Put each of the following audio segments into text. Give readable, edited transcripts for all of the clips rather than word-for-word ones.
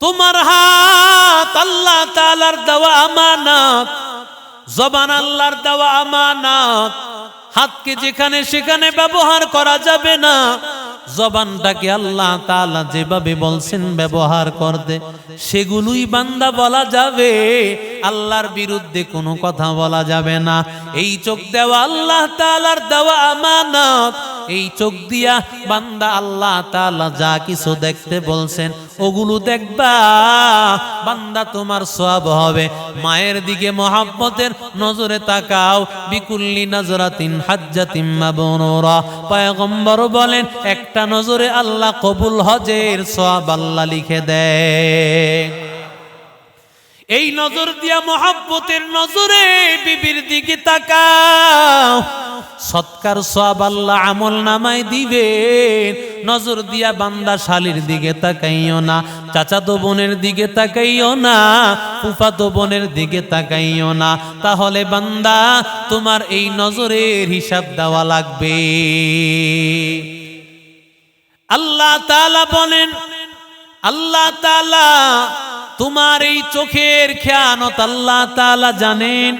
তোমার হাত আল্লাহ তাআলার দেওয়া আমানত, জবান আল্লাহর দেওয়া আমানত। হাতকে যেখানে সেখানে ব্যবহার করা যাবে না। জবানটাকে আল্লাহ তাআলা যেভাবে বলছেন ব্যবহার করতে, সেগুলোই বান্দা বলা যাবে। আল্লাহর বিরুদ্ধে কোনো কথা বলা যাবে না। এই চোখ দেওয়া আল্লাহ তাআলার দেওয়া আমানত। এই চোখ দিয়া বান্দা আল্লাহ তাআলা যা কিছু দেখতে বলছেন ওগুলো দেখবা, বান্দা তোমার সওয়াব হবে। মায়ের দিকে মহব্বতের নজরে তাকাও। বিকুল্লি নজরাতিন হাজ্জাতিন মাবরুরা, পয়গম্বর বলেন একটা নজরে আল্লাহ কবুল হজের সওয়াব আল্লাহ লিখে দেয়। এই নজর দিয়া মহব্বতের নজরে বিবির দিকে তাকাও, সৎকার সওয়াব আল্লাহ আমল নামায় দিবেন। নজর দিয়া বান্দা শালির দিকে তাকাইও না, চাচাতো বোনের দিকে তাকাইও না, ফুফাতো বোনের দিকে তাকাইও না। তাহলে বান্দা তোমার এই নজরের হিসাব দেওয়া লাগবে। আল্লাহ তাআলা বলেন, আল্লাহ তাআলা তোমার এই চোখের খেয়ানত আল্লাহ তাআলা জানেন।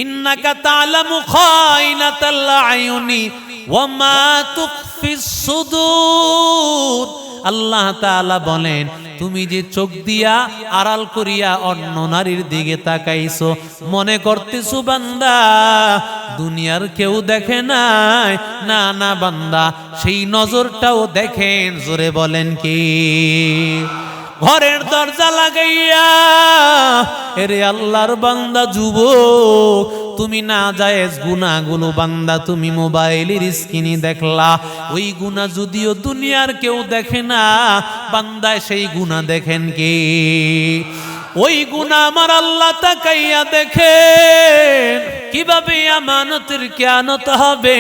ইন্নাকা তা'লামু খাইনাতাল আয়ুনি ওয়া মা তুখফিস সুদূর। আল্লাহ তাআলা বলেন তুমি যে চোখ দিয়া আড়াল করিয়া অন্য নারীর দিকে তাকাইছো, মনে করতেছো বান্দা দুনিয়ার কেউ দেখে নাই। না না বান্দা, সেই নজরটাও দেখেন। জোরে বলেন কি? ঘরের দরজা লাগাইয়া এরে আল্লাহর বান্দা যুবক, তুমি না জায়েজ গুনাহগুলো বান্দা তুমি মোবাইলের স্ক্রিনে দেখলা। ওই গুনাহ যদিও দুনিয়ার কেউ দেখে না, বান্দা সেই গুনাহ দেখেন কি? ওই গুনাহ আমার আল্লাহ তাকাইয়া দেখেন। কিভাবে আমানতের খেয়ানত হবে?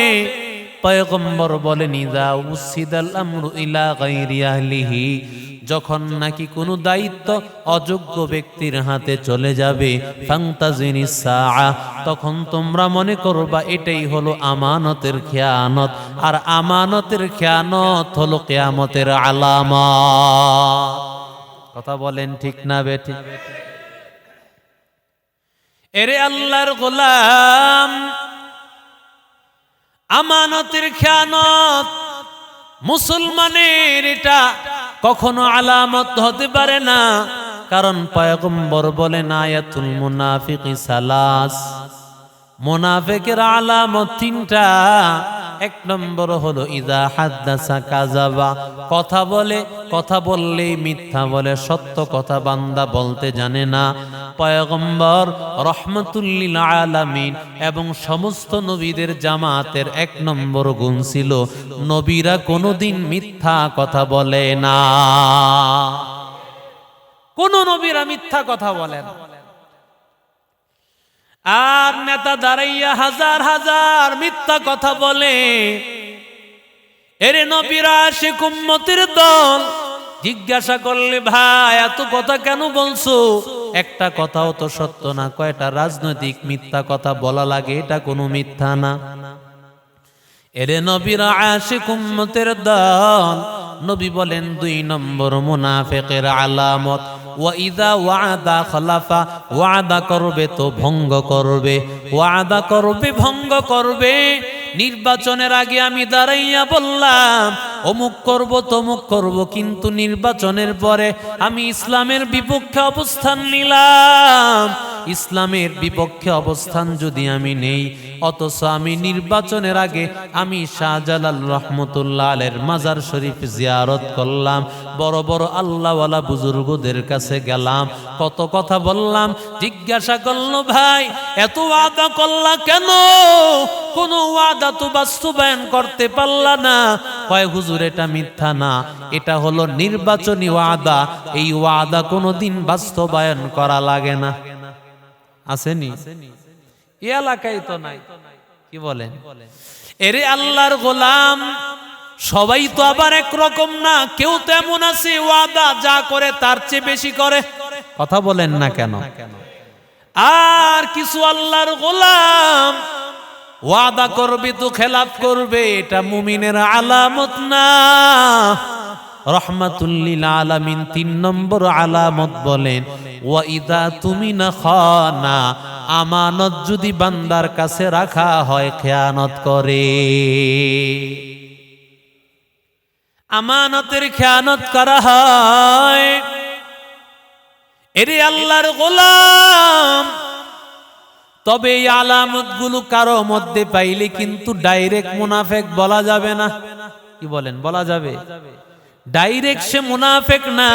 পয়গম্বর বলেন ইযা উসিদাল আমরু ইলা গায়রি আহলিহি, যখন নাকি কোনো দায়িত্ব অযোগ্য ব্যক্তির হাতে চলে যাবে, ফান্তাজিনিস সাআ, তখন তোমরা মনে করবা এটাই হলো আমানতের খেয়ানত। আর আমানতের খেয়ানত হলো কিয়ামতের আলামত। কথা বলেন ঠিক না বেঠিক? এরে আল্লাহর গোলাম, আমানতের খেয়ানত মুসলমানের এটা কখনো আলামত হতে পারে না। কারণ পয়গম্বর বলেন আয়াতুল মুনাফিকি সালাস, মুনাফিকের আলামত তিনটা। এক নম্বর হলো ইযা হাদ্দাসা কাযাবা, কথা বলে, কথা বললেই মিথ্যা বলে, সত্য কথা বান্দা বলতে জানে না। পয়গম্বর রহমাতুল লিল আলামিন এবং সমস্ত নবীদের জামাতের এক নম্বর গুণ ছিল নবীরা কোনোদিন মিথ্যা কথা বলে না। কোন নবীরা মিথ্যা কথা বলে না। আর নেতা দাঁড়াইয়া হাজার হাজার মিথ্যা কথা বলে। এরে নবীরা আশিক উম্মতের দল। জিজ্ঞাসা করলে ভাই এত কথা কেন বলছো? একটা কথাও তো সত্য না। কয়টা রাজনৈতিক মিথ্যা কথা বলা লাগে, এটা কোনো মিথ্যা না। এরে নবীরা আশিক উম্মতের দল। নবী বলেন 2 নম্বর মুনাফিকের আলামত ওয়া ইযা ওয়াদা খলাফা, ওয়াদা করবে তো ভঙ্গ করবে, ওয়াদা করবে ভঙ্গ করবে। নির্বাচনের আগে আমি দাঁড়াইয়া বললাম অমুক করব তমুক করব, কিন্তু নির্বাচনের পরে আমি ইসলামের বিপক্ষে অবস্থান নিলাম। ইসলামের বিপক্ষে অবস্থান যদি আমি নেই, অথচ আমি নির্বাচনের আগে আমি শাহজালাল রহমতুল্লাহ আলাইহির মাজার শরীফ জিয়ারত করলাম, বড় বড় আল্লাহওয়ালা বুজুর্গদের কাছে গেলাম, কত কথা বললাম। জিজ্ঞাসা করলো ভাই এত ওয়াদা করলা কেন? কোন ওয়াদা তো বাস্তবায়ন করতে পারলা না। কয় হুজুর এটা মিথ্যা না, এটা হলো নির্বাচনী ওয়াদা। এই ওয়াদা কোনোদিন বাস্তবায়ন করা লাগে না। আসেনি? এই এলাকায় তো নাই। কি বলেন? এরে আল্লাহর গোলাম, সবাই তো আবার একরকম না। কেউ তো এমন আছে ওয়াদা যা করে তার চেয়ে বেশি করে। কথা বলেন না কেন? আর কিছু আল্লাহর গোলাম ওয়াদা করবে তো খেলাফ করবে, এটা মুমিনের আলামত না। রহমাতুল লিল আলামিন 3 নম্বর আলামত বলেন ওয়া ইযা তুমিনা খানা, আমানত যদি বান্দার কাছে রাখা হয় খেয়ানত করে। আমানতের খেয়ানত করা হয়। এরে আল্লাহর গোলাম, তবে এই আলামতগুলো কারো মধ্যে পাইলে কিন্তু ডাইরেক্ট মুনাফিক বলা যাবে না। কি বলেন, বলা যাবে? ডাইরেক্ট সে মুনাফিক না,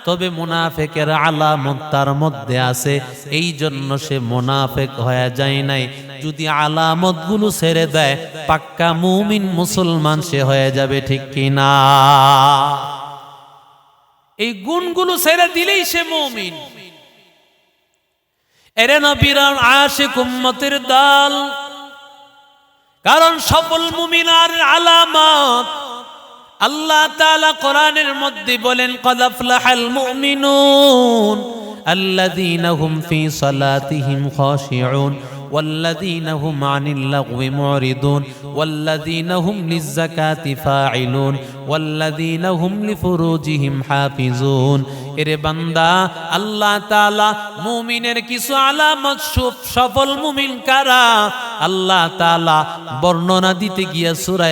তবে মুনাফিকের আলামত তার মধ্যে আছে, এই জন্য সে মুনাফিক হয়ে যায় নাই। যদি আলামতগুলো ছেড়ে দেয় পাক্কা মুমিন মুসলমান সে হয়ে যাবে, ঠিক কি না? এই গুণগুলো ছেড়ে দিলেই সে মুমিন। এরে নবীর আশিক উম্মতের দল, কারণ সফল মুমিনার আলামত আল্লাহ তাআলা কোরআনের মধ্যে বলেন ক্বাদ আফলাহাল মুমিনুন আল্লাযীনা হুম ফী সালাতিহিম খাশিউন ওয়াল্লাযীনা হুম আনিল লাগওয়ি মুরিদুন ওয়াল্লাযীনা হুম লিয-যাকাতি ফাঈলুন ওয়াল্লাযীনা হুম লিফুরুজিহিম হাফিজুন। এরে বান্দা, আল্লাহ তাআলা মুমিনের কিছু আলামত, সফল মুমিন কারা আল্লাহ তাআলা বর্ণনা দিতে গিয়া সূরা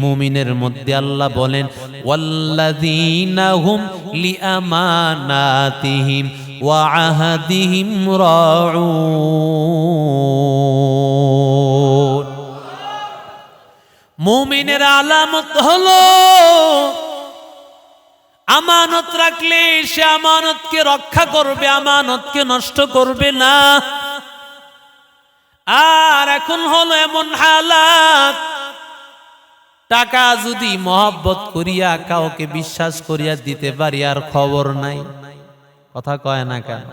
মুমিনের মধ্যে আল্লাহ বলেন ওয়াল্লাযীনা হুম লিআমানাতিহিম ওয়া আহাদিহিম রাউন। মুমিনের আলামত হলো আমানত রাখলে সে আমানতকে রক্ষা করবে, আমানতকে নষ্ট করবে না। আর এখন হলো এমন হালাত, টাকা যদি মহব্বত করিয়া কাউকে বিশ্বাস করিয়া দিতে পারি আর খবর নাই, কথা কয় না কেন?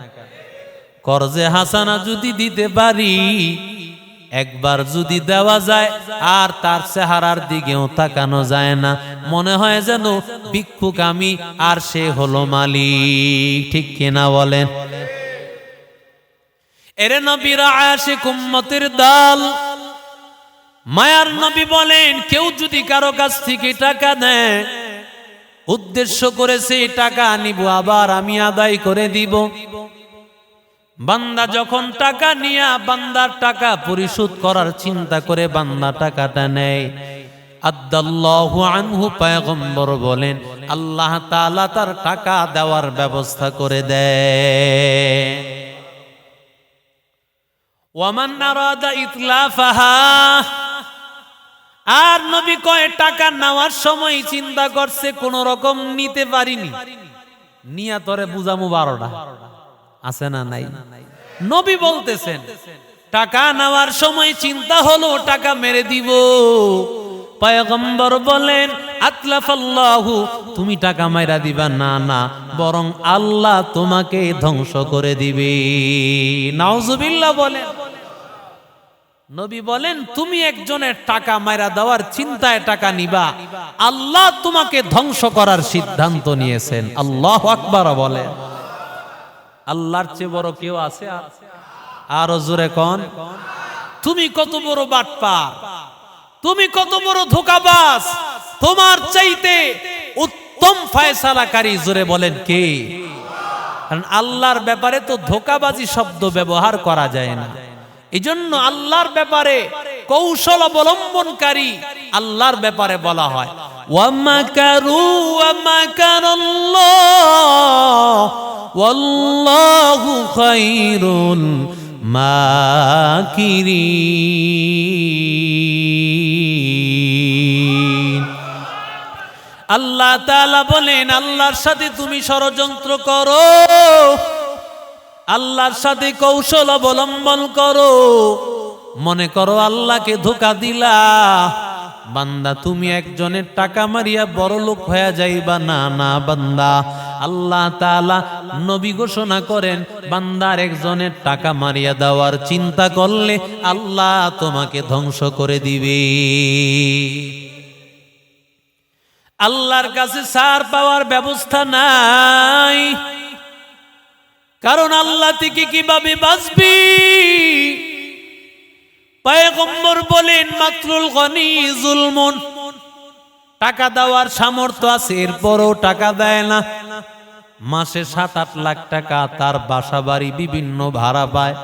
কর্জে হাসানা যদি দিতে পারি, একবার যদি দেওয়া যায় আর তার চেহারার দিকেও তাকানো যায় না, মনে হয় যেন ভিক্ষুক আমি আর সে হলো মালিক, ঠিক কিনা বলেন? এরে নবীর আশিক উম্মতের দল, মায়ার নবী বলেন কেউ যদি কারো কাছ থেকে টাকা নেয়, উদ্দেশ্য করেছে টাকা নিব আবার আমি আদায় করে দিব, বান্দা যখন টাকা নিয়া বান্দার টাকা পরিশোধ করার চিন্তা করে বান্দা টাকাটা নেয়, আদাল্লাহু আনহু, পয়গম্বর বলেন আল্লাহ তাআলা তার টাকা দেওয়ার ব্যবস্থা করে দেয়। ওয়ামান আরাদা ইতলাফাহা, আর নবী কয় টাকা নেওয়ার সময় চিন্তা করছে কোন রকম নিতে পারিনি, নিয়া তরে বুঝামু 12টা, আছে না নাই? নবী বলতেছেন টাকা নেওয়ার সময় চিন্তা হলো টাকা মেরে দিব, পয়গম্বর বলেন আতলাফাল্লাহু, তুমি টাকা মাইরা দিবা না, না বরং আল্লাহ তোমাকে ধ্বংস করে দিবে। নাউজুবিল্লাহ বলেন। নবী বলেন তুমি একজনের টাকা মাইরা দেওয়ার চিন্তায় টাকা নিবা, আল্লাহ তোমাকে ধ্বংস করার সিদ্ধান্ত নিয়েছেন। আল্লাহু আকবার বলেন। আল্লাহর চেয়ে বড় কেউ আছে? আরো জোরে কোন? তুমি কত বড় বাটপার, তুমি কত বড় ধোঁকাবাজ, তোমার চাইতে উত্তম ফয়সালাকারী জোরে বলেন কে? কারণ আল্লাহর ব্যাপারে তো ধোঁকাবাজি শব্দ ব্যবহার করা যায় না, এজন্য আল্লাহর ব্যাপারে কৌশল অবলম্বনকারী আল্লাহর ব্যাপারে বলা হয় ওয়া মাকারু ওয়া মাকারাল্লাহ ওয়াল্লাহু খায়রুল মাকিরিন। আল্লাহ তাআলা বলেন আল্লাহর সাথে তুমি ষড়যন্ত্র করো, আল্লাহর সাথে কৌশল অবলম্বন করো, মনে করো আল্লাহকে ধোঁকা দিলা, বান্দা তুমি একজনের টাকা মারিয়া বড় লোক হয়ে যাইবা না, না বান্দা, আল্লাহ তাআলা নবী ঘোষণা করেন বান্দার একজনের টাকা মারিয়া দেওয়ার চিন্তা করলে আল্লাহ তোমাকে ধ্বংস করে দিবে। আল্লাহর কাছে ছাড় পাওয়ার ব্যবস্থা নাই, কারণ আল্লাহ থেকে কিভাবে বাঁচবি? পয়গম্বর বলেন মাতলুল গনি যুলমুন, টাকা দেওয়ার সামর্থ্য আছে, এরপরও টাকা দেয় না। মাসে 7-8 লাখ টাকা তার বাসা বাড়ি বিভিন্ন ভাড়া পায়,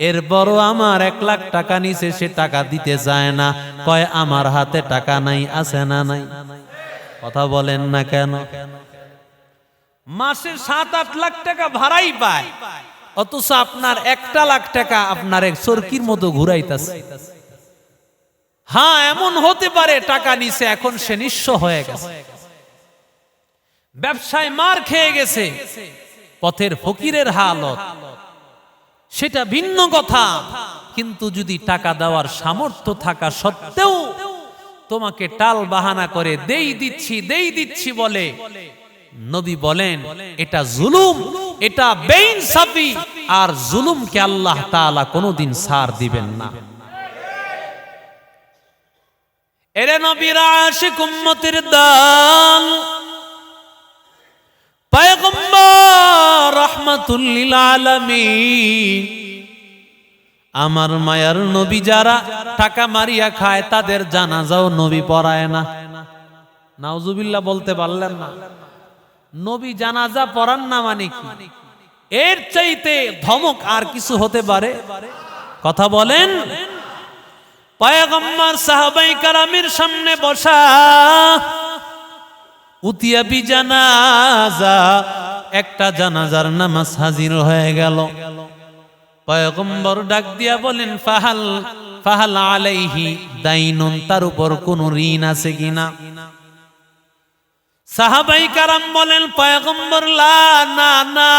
এরপরও আমার 1 লাখ টাকা নিচে সে টাকা দিতে চায় না। কয় আমার হাতে টাকা নাই, আছে না নাই? কথা বলেন না কেন? মাসে 7-8 লাখ টাকা ভাড়াই পায়, অথচ আপনার 1 লাখ টাকা আপনার এক চরকির মতো ঘুরাইতেছে। হ্যাঁ, এমন হতে পারে টাকা নিছে, এখন সে নিঃস্ব হয়ে গেছে, ব্যবসায় মার খেয়ে গেছে, পথের ফকিরের হালত, সেটা ভিন্ন কথা। কিন্তু যদি টাকা দেওয়ার সামর্থ্য থাকা সত্ত্বেও তোমাকে টাল বাহানা করে দেই দিচ্ছি বলে, নবী বলেন এটা জুলুম, এটা বেইনসাফি, আর জুলুমকে আল্লাহ তাআলা কোনোদিন ছাড় দিবেন না। এরে নবীর আশিক উম্মতের দল, পয়গম্বর রাহমাতুল লিল আলামিন, আমার মায়ার নবী যারা টাকা মারিয়া খায় তাদের জানাজাও নবী পড়ায় না। নাউজুবিল্লাহ বলতে পারলেন না? নবী জানাজা পড়ান না মানে কি? এর চাইতে ধমক আর কিছু হতে পারে? কথা বলেন। পয়গম্বর সাহাবায়ে কেরামের সামনে বসা, উতিয়া বি জানাজা, একটা জানাজার নামাজ হাজির হয়ে গেল। পয়গম্বর ডাক দিয়া বলেন ফাহাল আলাইহি দাইনুন, তার উপর কোন ঋণ আছে কিনা? সাহাবায়ে কেরাম বলেন পয়গম্বর না না,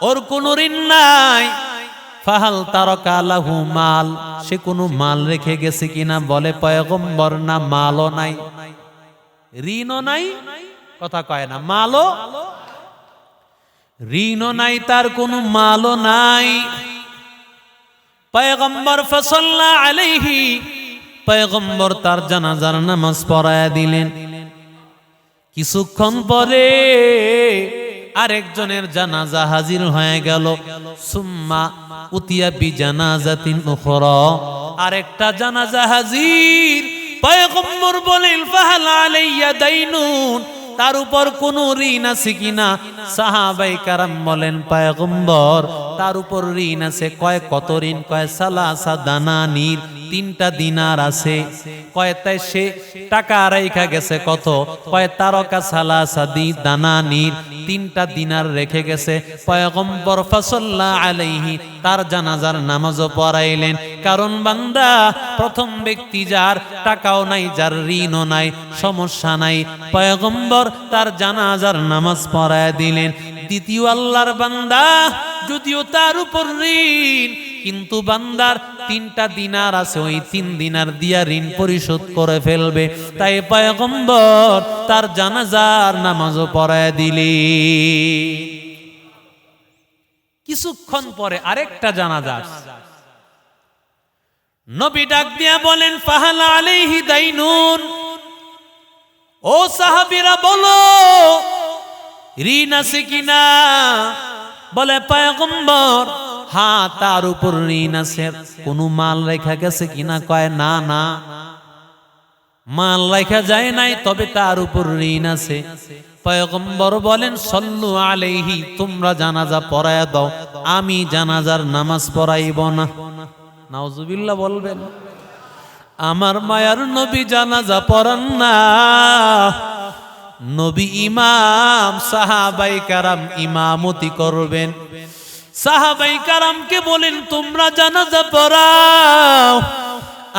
ওর কোন ঋণ নাই। ফাহাল তারাকা লাহু মাল, সে কোনো মাল রেখে গেছে কিনা? বলে পয়গম্বর না, মালও নাই, ঋণও নাই। কথা কয় না, মালও, ঋণও নাই, তার কোনো মালও নাই। পয়গম্বর ফাসাল্লা আলাইহি, পয়গম্বর তার জানাজার নামাজ পড়ায়া দিলেন। কিছুক্ষণ পরে আরেকজনের জানাজা হাজির হয়ে গেল। সুম্মা উতিয়া বি জানাজাতিন উখরা, আরেকটা জানাজা হাজির। পয়গম্বর বলেন ফাহাল আলাইয়া দাইনুন, তার উপর কোন ঋণ আছে কিনা? সাহাবায়ে কেরাম বলেন পয়গম্বর তার উপর ঋণ আছে। কয় কত ঋণ? কয় সালাসা দানানির, 3টা দিনার আছে। কয় তাই সে টাকা রাইখা গেছে কত? কয় তারকা সালাসা দানানির, 3টা দিনার রেখে গেছে। পয়গম্বর ফাসাল্লা আলাইহি, তার জানাজার নামাজও পড়াইলেন। কারণ বান্দা, প্রথম ব্যক্তি যার টাকাও নাই, যার ঋণও নাই, সমস্যা নাই, পয়গম্বর তার জানাজার নামাজ পড়ায় দিলেন। দ্বিতীয় আল্লাহর বান্দা, যদিও তার উপর ঋণ, কিন্তু বান্দার 3টা দিনার আছে, ওই 3 দিনার দিয়া ঋণ পরিশোধ করে ফেলবে। তাই পয়গম্বর তার জানাজার নামাজও পড়ায় দিলি। কিছুক্ষণ পরে আরেকটা জানাজা, নবী ডাক দিয়া বলেন ফাহাল আলাইহি দাইনুন, ও সাহাবীরা বলো ঋণ আছে কিনা? বলে পয়গম্বর হ্যাঁ, তার উপর ঋণ আছে। কোনো মাল রেখা গেছে কিনা? কয় না না, মাল রেখা যায় নাই, তবে তার উপর ঋণ আছে। পয়গম্বর বলেন সল্লু আলাইহি, তোমরা জানাজা পড়ায়া দাও, আমি জানাজার নামাজ পড়াইব না। নাউজুবিল্লাহ বলবেন। আমার মায়ার নবী জানাজা পড়ান না, নবী ইমাম, সাহাবায়ে কেরাম ইমামতি করবেন। সাহাবায়ে কেরামকে বলেন তোমরা জানাজা পড়াও,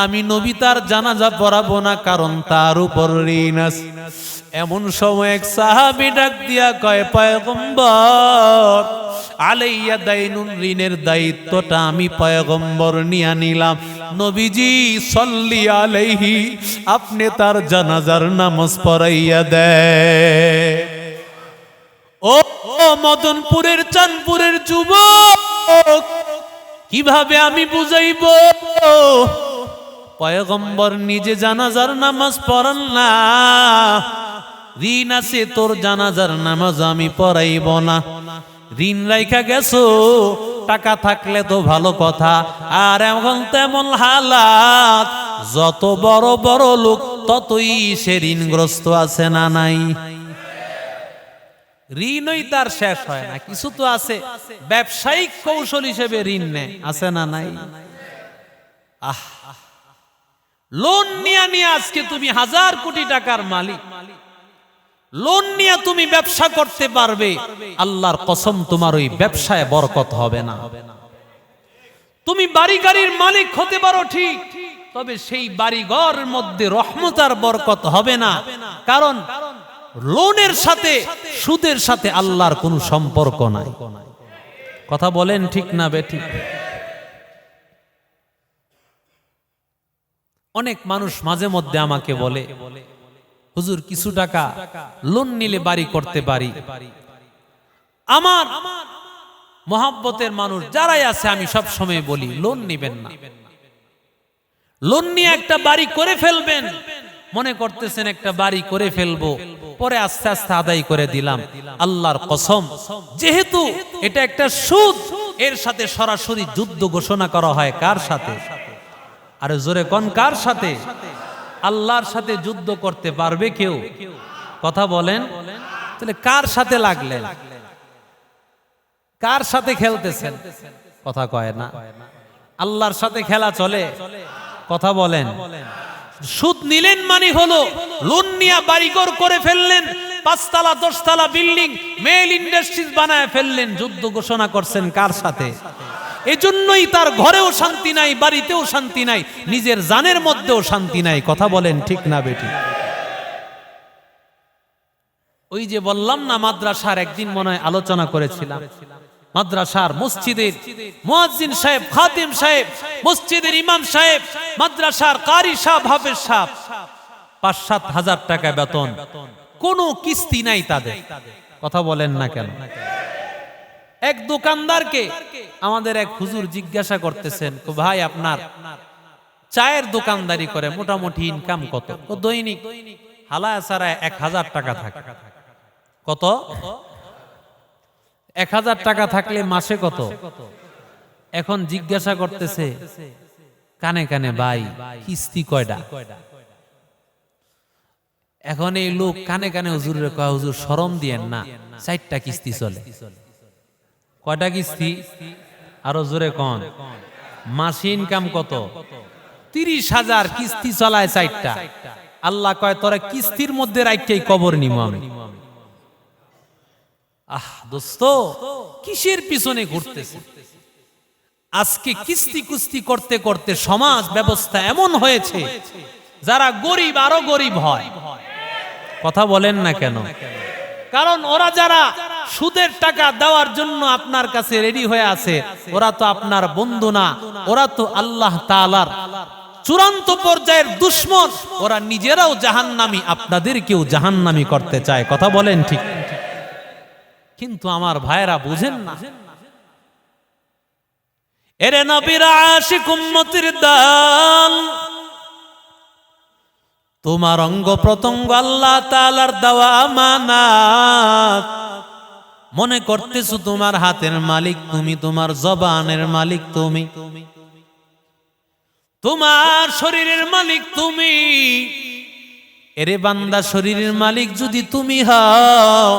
আমি নবী তার জানাজা পড়াবো না, কারণ তার উপর ঋণ আছে। এমন সময় এক সাহাবী ডাক দিয়া কয় পয়গম্বর আলাইয়া দাইনুন, ঋণের দায়িত্বটা আমি পয়গম্বর নিয়া নিলাম। নবীজি সল্লি আলাইহি, আপনি তার জানাজার নামাজ পড়াইয়া দেয়। ও মদনপুরের চাঁদপুরের যুবক, কিভাবে আমি বুঝাইব? পয়গম্বর নিজে জানাজার নামাজ পড়ান না, ঋণ আছে তোর জানাজার নামাজ আমি পড়াইব না। ঋণ রাইখা গেছো, টাকা থাকলে তো ভালো কথা, আর এখন তেমন হালাত, যত বড় বড় লোক ততই সে ঋণগ্রস্ত আছে না নাই? ঋণই তার শেষ হয় না। কিছু তো আছে ব্যবসায়িক কৌশল হিসেবে ঋণ নেয়, আছে না নাই? লোন নিয়ে আজকে তুমি 1000 কোটি টাকার মালিক, লোন নিয়ে তুমি ব্যবসা করতে পারবে, আল্লাহর কসম তোমার ওই ব্যবসায় বরকত হবে না। তুমি বাড়ি গাড়ির মালিক হতে পারো ঠিক, তবে সেই বাড়িঘর মধ্যে রহমত আর বরকত হবে না। কারণ লোনের সাথে সুদের সাথে আল্লাহর কোনো সম্পর্ক নাই। কথা বলেন ঠিক না বেঠিক? অনেক মানুষ মাঝে মধ্যে আমাকে বলে, হুজুর কিছু টাকা লোন নিলে বাড়ি করতে পারি। আমার মহব্বতের মানুষ যারাই আছে আমি সব সময় বলি, লোন নিবেন না। লোন নিয়ে একটা বাড়ি করে ফেলবেন, মনে করতেছেন একটা বাড়ি করে ফেলবো, পরে আস্তে আস্তে আদায় করে দিলাম। আল্লাহর কসম, যেহেতু এটা একটা সুদ, এর সাথে সরাসরি যুদ্ধ ঘোষণা করা হয়। কার সাথে? আরে জোরে কোন, কার সাথে? আল্লাহর সাথে যুদ্ধ করতে পারবে কেউ? কথা বলেন। তাহলে কার সাথে লাগলেন? কার সাথে খেলতেছেন? কথা কয় না। আল্লাহর সাথে খেলা চলে? কথা বলেন। সুদ নিলেন মানে হলো লোন নিয়ে বাড়িঘর করে ফেললেন, 5 তলা 10 তলা বিল্ডিং, মেল ইন্ডাস্ট্রিজ বানায় ফেললেন, যুদ্ধ ঘোষণা করছেন কার সাথে? এজন্যই তার ঘরেও শান্তি নাই, বাড়িতেও শান্তি নাই, নিজের জানের মধ্যেও শান্তি নাই। কথা বলেন ঠিক না বেটি? ওই যে বললাম না, মাদ্রাসার একদিন মনে হয় আলোচনা করেছিলাম, মাদ্রাসার মসজিদের মুয়াজ্জিন সাহেব, খাতিম সাহেব, মসজিদের ইমাম সাহেব, মাদ্রাসার কারি সাহেব, হাফেজ সাহেব, 5-7 হাজার টাকা বেতন, কোনো কিস্তি নাই তাদের। কথা বলেন না কেন? এক দোকানদারকে আমাদের এক হুজুর জিজ্ঞাসা করতেছেন, ভাই আপনার চায়ের দোকানদারি করে মোটামুটি ইনকাম কত? ও দৈনিক হালায়া ছাড়া 1000 টাকা থাকে। কত? 1000 টাকা থাকলে মাসে কত? এখন জিজ্ঞাসা করতেছে কানে কানে, ভাই কিস্তি কয়টা? এখন এই লোক কানে কানে হুজুরের কয়, হুজুর শরম দিয়েন না, 4টা কিস্তি চলে। কয়টা কিস্তি? আরো জোরে কোন। মাসে ইনকাম কত? 30,000, কিস্তি চলায় 4টা। আল্লাহ কয় তোরা কিস্তির মধ্যে রাখতেই কবর নিব আমি। দোস্ত, কিসের পিছনে ঘুরতেছে? আজকে কিস্তি কুস্তি করতে করতে সমাজ ব্যবস্থা এমন হয়েছে, যারা গরিব আরো গরিব হয়। কথা বলেন না কেন? কারণ ওরা যারা সুদের টাকা দেওয়ার জন্য আপনার কাছে রেডি হয়ে আছে, ওরা তো আপনার বন্ধু না, ওরা তো আল্লাহ তাআলার চূড়ান্ত পর্যায়ের দুশমন। ওরা নিজেরাও জাহান্নামী, আপনাদেরকেও জাহান্নামী করতে চায়। কথা বলেন ঠিক? কিন্তু আমার ভাইরা বুঝেন না। এরে নবীর আশিক উম্মতের দল, তোমার অঙ্গ প্রত্যঙ্গ আল্লাহ তাআলার দেওয়া আমানত। মনে করতেছো তোমার হাতের মালিক তুমি, তোমার জবানের মালিক তুমি, তোমার শরীরের মালিক তুমি। এরে বান্দা, শরীরের মালিক যদি তুমি হও,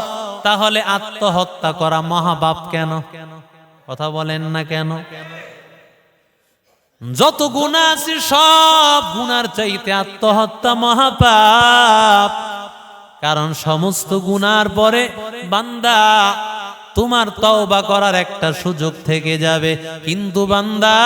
তাহলে আত্মহত্যা করা মহাপাপ কেন? কথা বলেন না কেন? যত গুনাহ আছে সব গুনার চাইতে আত্মহত্যা মহাপাপ। কারণ সমস্ত গুনার পরে বান্দা তোমার তওবা করার একটা সুযোগ থেকে যাবে, কিন্তু বান্দা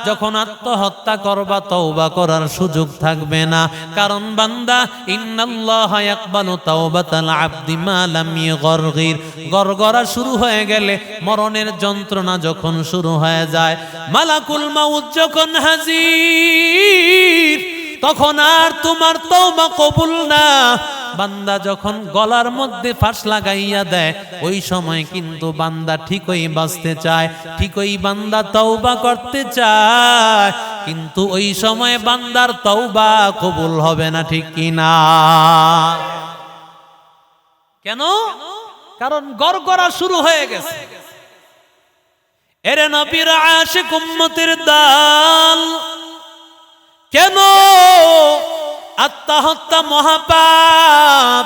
যখন আত্মহত্যা করবা তওবা করার সুযোগ থাকবে না। কারণ বান্দা, ইন্নাল্লাহা ইয়াকবালু তাওবাতাল আবদি মা লাম ইগরগির, গরগরা শুরু হয়ে গেলে, মরণের যন্ত্রণা যখন শুরু হয়ে যায়, মালাকুল মাউত যখন হাজির, তখন আর তোমার তওবা কবুল না। বান্দা যখন গলার মধ্যে ফাঁস লাগাইয়া দেয়, ওই সময় কিন্তু বান্দা ঠিকই বাঁচতে চায়, ঠিকই বান্দা তওবা করতে চায়, কিন্তু ওই সময় বান্দার তওবা কবুল হবে না। ঠিক কি না? কেন? কারণ গরগরা শুরু হয়ে গেছে। এরে নবীর আশিক উম্মতের দল, কেন আত্মহত্যা মহাপাপ।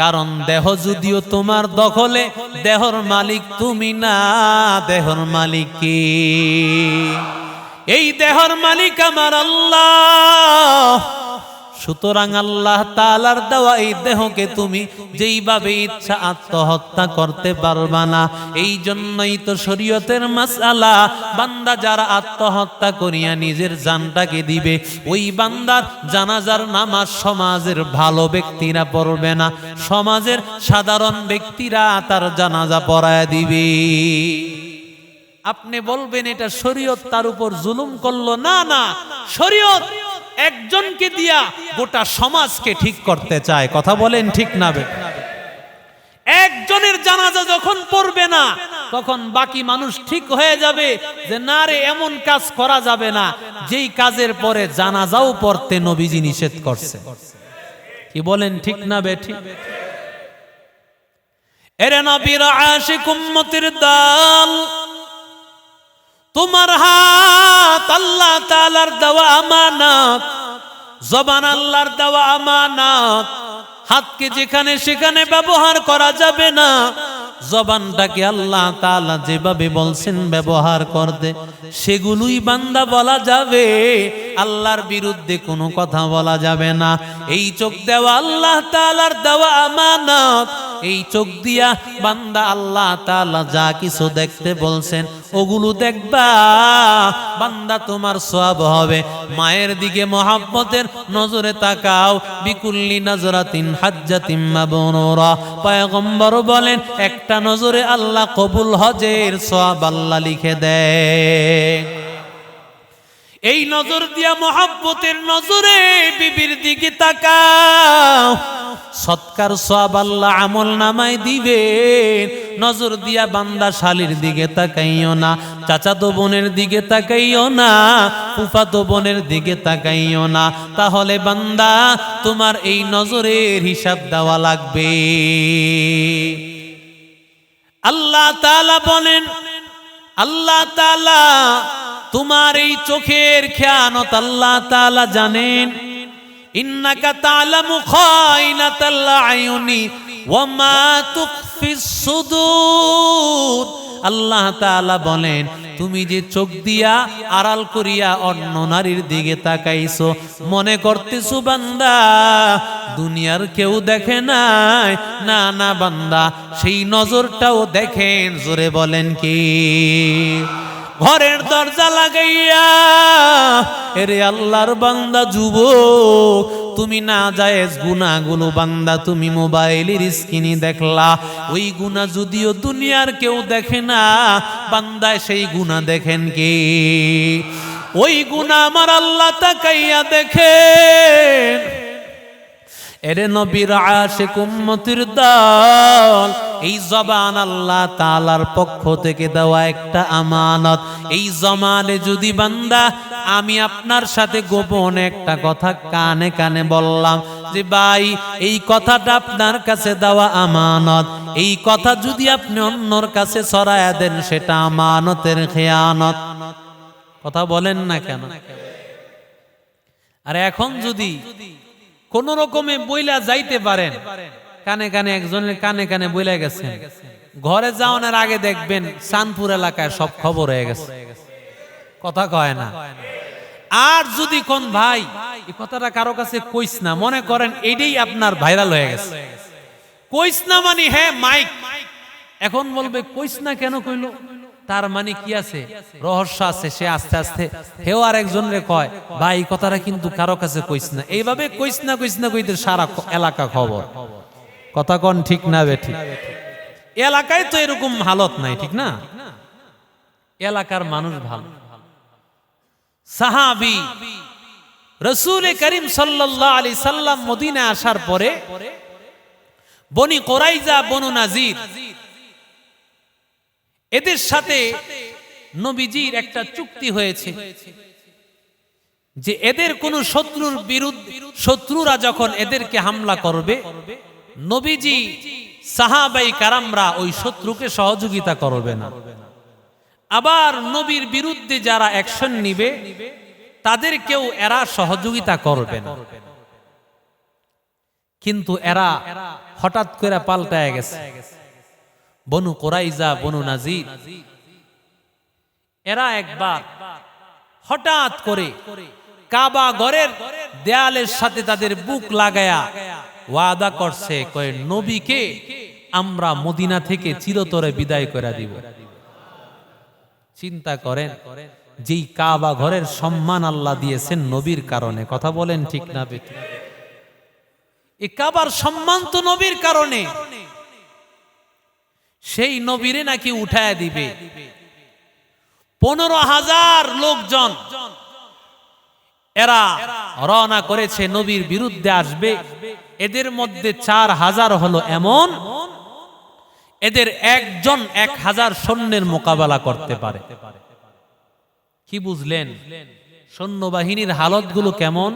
কারণ দেহ যদিও তোমার দখলে, দেহর মালিক তুমি না, দেহর মালিক কে? এই দেহর মালিক আমার আল্লাহ। সুতরাং আল্লাহ তাআলার দেওয়া এই দেহকে তুমি যেইভাবে ইচ্ছা আত্মহত্যা করতে পারবা না। এই জন্যই তো শরীয়তের মাসআলা, বান্দা যারা আত্মহত্যা করিয়া নিজের জানটাকে দিবে, ওই বান্দার জানাজার নামাজ সমাজের ভালো ব্যক্তিরা পড়বে না, সমাজের সাধারণ ব্যক্তিরা তার জানাজা পড়ায় দিবে। আপনি বলবেন এটা শরীয়ত তার উপর জুলুম করলো। না না, শরীয়ত একজনকে দিয়া গোটা সমাজকে ঠিক করতে চায়। কথা বলেন ঠিক না? একজনের জানাজা যখন পড়বে না, তখন বাকি মানুষ ঠিক হয়ে যাবে যে না রে, এমন কাজ করা যাবে না যেই কাজের পরে জানাজাও পড়তে নবীজি নিষেধ করছে। কি বলেন ঠিক না বেঠিক? এরে নবীর আশিক উম্মতের দল, তোমার হাত আল্লাহ তাআলার দেওয়া আমানত, জবান আল্লাহর দেওয়া আমানত। হাতকে যেখানে সেখানে ব্যবহার করা যাবে না। জবানটাকে আল্লাহ তাআলা যেভাবে বলছেন ব্যবহার করতে, সেগুলোই বান্দা বলা যাবে। আল্লাহর বিরুদ্ধে কোনো কথা বলা যাবে না। এই চোখ দেওয়া আল্লাহ তাআলার দেওয়া আমানত। এই চোখ দিয়া বান্দা আল্লাহ তাআলা যা কিছু দেখতে বলছেন ওগুলো দেখবা, বান্দা তোমার সওয়াব হবে। মায়ের দিকে মহব্বতের নজরে তাকাও। বিকুল্লি নজরাতিন হাজ্জাতিন মাবরুরা, পয়গম্বর বলেন একটা নজরে আল্লাহ কবুল হজের সওয়াব আল্লাহ লিখে দেয়। এই নজর দিয়া মহব্বতের নজরে বিবির দিকে তাকাও, সৎকার সওয়াব আল্লাহ আমল নামায় দিবেন। নজর দিয়া বান্দা শালীর দিকে তাকাইও না, চাচাতো বোনের দিকে তাকাইও না, ফুফাতো বোনের দিকে তাকাইও না। তাহলে বান্দা তোমার এই নজরের হিসাব দেওয়া লাগবে। আল্লাহ তাআলা বলেন, আল্লাহ তাআলা তোমার এই চোখের খেয়ানত আল্লাহ তাআলা জানেন। ইন্নাকা তা'লামু খাইনাতাল আয়ুনি ওয়া মা তুখফিস সুদূর। আল্লাহ তাআলা বলেন তুমি যে চোখ দিয়া আড়াল করিয়া অন্য নারীর দিকে তাকাইছো, মনে করতেছো বান্দা দুনিয়ার কেউ দেখে নাই। না না বান্দা, সেই নজরটাও দেখেন। জোরে বলেন কি? ঘরের দরজা লাগাইয়া এরে আল্লাহর বান্দা যুবক, তুমি না জায়েজ গুনাহগুলো বান্দা তুমি মোবাইলের স্ক্রিনে দেখলা। ওই গুনাহ যদিও দুনিয়ার কেউ দেখে না, বান্দা সেই গুনাহ দেখেন কে? ওই গুনাহ আমার আল্লাহ তাকাইয়া দেখেন। এরে নবীর আশিক উম্মতের দল, এই জবান আল্লাহ তাআলার পক্ষ থেকে দেওয়া একটা আমানত। এই জমানে যদি বান্দা আমি আপনার সাথে গোপন একটা কথা কানে কানে বললাম যে ভাই এই কথাটা আপনার কাছে দেওয়া আমানত, এই কথা যদি আপনি অন্যর কাছে ছড়ায়া দেন সেটা আমানতের খেয়ানত। কথা বলেন না কেন? আর এখন যদি কোন রকমে বইলা যাইতে পারেন, কানে কানে একজনের কানে কানে বইলা গেছেন, ঘরে যাওয়ার আগে দেখবেন চাঁদপুর এলাকায় সব খবর হয়ে গেছে। কথা কয় না? আর যদি কোন ভাই এই কথাটা কারো কাছে কইস না, মনে করেন এইটাই আপনার ভাইরাল হয়ে গেছে। কইস না মানে হ্যাঁ মাইক, এখন বলবে কইস না কেন কইলো, তার মানে কি আছে? রহস্য আছে। সে আস্তে আস্তে হেও আর একজনের কয় ভাই এই কথাটা কিন্তু কারো কাছে কইস না। এইভাবে কইস না কইতে সারা এলাকা খবর। কথা কোন ঠিক না বেঠিক? এলাকায় তো এরকম হালত নাই, ঠিক না? এলাকার মানুষ ভালো। সাহাবী রাসূল করিম সাল্লাল্লাহু আলাইহি সাল্লাম মদিনা আসার পরে বনি কুরাইজা, বনু নাজির, এদের সাথে নবীজির একটা চুক্তি হয়েছে যে এদের কোন শত্রুর বিরুদ্ধে, শত্রুরা যখন এদেরকে হামলা করবে, নবীজি সাহাবাই কারামরা ওই শত্রুকে সহযোগিতা করবে না। আবার নবীর বিরুদ্ধে যারা অ্যাকশন নিবে তাদেরকেও এরা সহযোগিতা করবে না। কিন্তু এরা হঠাৎ করে পাল্টায় গেছে। বনু কুরাইজা, বনু নাজির, এরা একবার হঠাৎ করে কাবা ঘরের দেয়ালের সাথে তাদের বুক লাগায়া ওয়াদা করছে, কয় নবীকে আমরা মদিনা থেকে চিরতরে বিদায় করে দিব। চিন্তা করেন, যেই কাবা ঘরের সম্মান আল্লাহ দিয়েছেন নবীর কারণে। কথা বলেন ঠিক না বেঠিক? এই কাবার সম্মান তো নবীর কারণে। সেই নবীরে নাকি উঠায় দিবে। 15,000 লোকজন এরা রওনা করেছে, নবীর বিরুদ্ধে আসবে। এদের মধ্যে 4,000 হলো এমন, এদের একজন 1,000 সৈন্যের মোকাবেলা করতে পারে। কি বুঝলেন সৈন্যবাহিনীর হালতগুলো কেমন?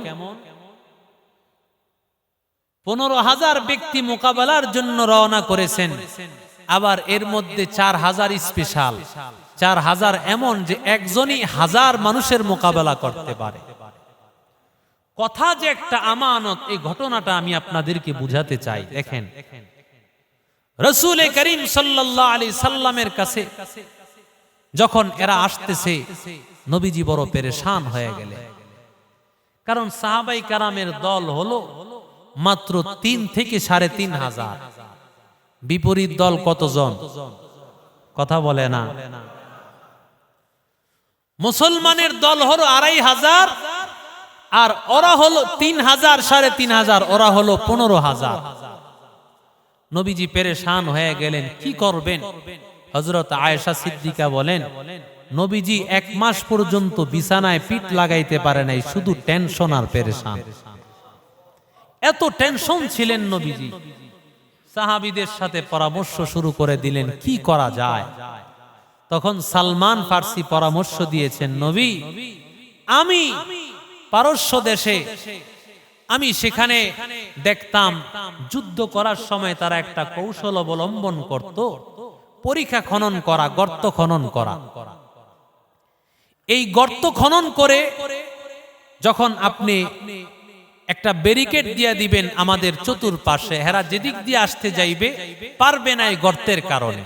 15,000 ব্যক্তি মোকাবেলার জন্য রওনা করেছেন, আবার এর মধ্যে 4,000 স্পেশাল, 4,000 এমন যে একজনই 1000 মানুষের মোকাবেলা করতে পারে। কথা যে একটা আমানত, এই ঘটনাটা আমি আপনাদেরকে বুঝাতে চাই। দেখেন, রাসূল করিম সাল্লাল্লাহু আলাইহি সাল্লামের কাছে যখন এরা আসতেছে, নবীজি বড় পেরেশান হয়ে গেলেন। কারণ সাহাবাই কারামের দল হলো মাত্র 3 থেকে 3,500। বিপরীত দল কতজন? কথা বলে না। মুসলমানের দল হলো 2,500, আর ওরা হলো 3,000, 3,500, ওরা হলো 15,000। নবীজি পেরেশান হয়ে গেলেন, কি করবেন? হযরত আয়েশা সিদ্দিকা বলেন, নবীজি 1 মাস পর্যন্ত বিছানায় পিঠ লাগাইতে পারে নাই, শুধু টেনশন আর পেরেশান। এত টেনশন ছিলেন নবীজি। সাহাবীদের সাথে পরামর্শ শুরু করে দিলেন, কি করা যায়? তখন সালমান ফার্সি পরামর্শ দিয়েছেন, নবী, আমি পারস্য দেশে আমি সেখানে দেখতাম যুদ্ধ করার সময় তারা একটা কৌশল অবলম্বন করত, পরিখা খনন করা, গর্ত খনন করা। এই গর্ত খনন করে যখন আপনি একটা ব্যারিকেড দিয়ে দিবেন আমাদের চতুর্পাশে, হেরা যেদিক দিয়ে আসতে যাইবে পারবে না এই গর্তের কারণে।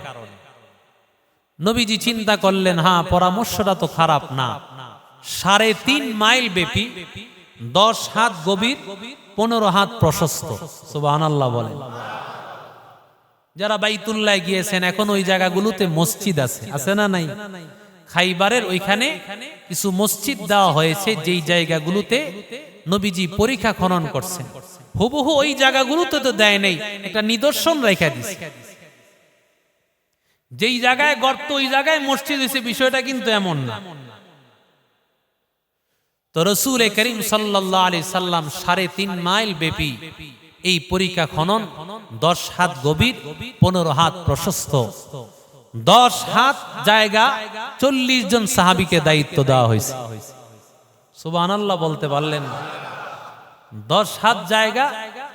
নবীজি চিন্তা করলেন, হ্যাঁ, পরামর্শটা তো খারাপ না। 3.5 মাইল ব্যাপী, 10 হাত গভীর, 15 হাত প্রশস্ত। সুবহানাল্লাহ বলেন। যারা বাইতুল্লাহ গিয়েছেন, এখন ওই জায়গাগুলোতে মসজিদ আছে, আছে না নাই? খাইবারের ওইখানে কিছু মসজিদ দেওয়া হয়েছে, যেই জায়গাগুলোতে নবীজি পরীক্ষা খনন করছেন। হুবহু ওই জায়গাগুলোতে তো দেয় নাই, একটা নিদর্শন রেখে দিয়েছে। যেই জায়গায় গর্ত ওই জায়গায় মসজিদ হয়েছে, বিষয়টা কিন্তু এমন না। তো রাসূল করিম সাল্লাল্লাহু আলাইহি সাল্লাম 3.5 মাইল ব্যাপী এই পরীক্ষা খনন, 10 হাত গভীর, 15 হাত প্রশস্ত, 10 হাত জায়গা, 40 জন সাহাবীকে দায়িত্ব দেওয়া হয়েছে। সুবহানাল্লাহ বলতে পারলেন? 10 হাত জায়গা,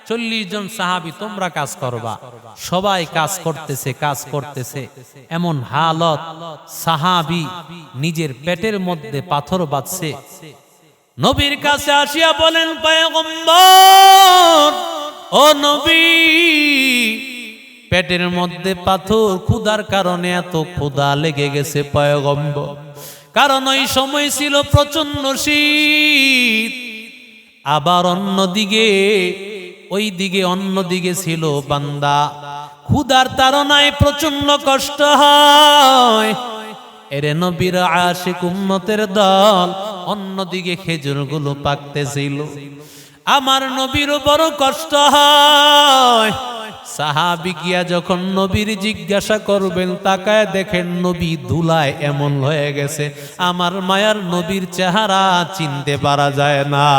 40 জন সাহাবী, তোমরা কাজ করবা। সবাই কাজ করতেছে। এমন হালত, সাহাবী নিজের পেটের মধ্যে পাথর বাঁধছে। নবীর কাছে আসিয়া বলেন, পয়গম্বর, ও নবী, পেটের মধ্যে পাথর, ক্ষুধার কারণে এত ক্ষুধা লেগে গেছে পয়গম্বর। কারণ ওই সময় ছিল প্রচন্ড শীত, আবার অন্যদিকে ছিল বান্দা। ক্ষুধার তাড়নায় প্রচন্ড কষ্ট হয়। এরে নবীর আশিক উম্মতের দল, অন্যদিকে খেজুরগুলো পাকতেছিল, আমার নবীরও বড় কষ্ট হয়। সাহাবী গিয়া যখন নবীর জিজ্ঞাসা করবেন, তাকায় দেখেন নবী ধুলায় এমন হয়ে গেছে, আমার মায়ার নবীর চেহারা চিনতে পারা যায় না।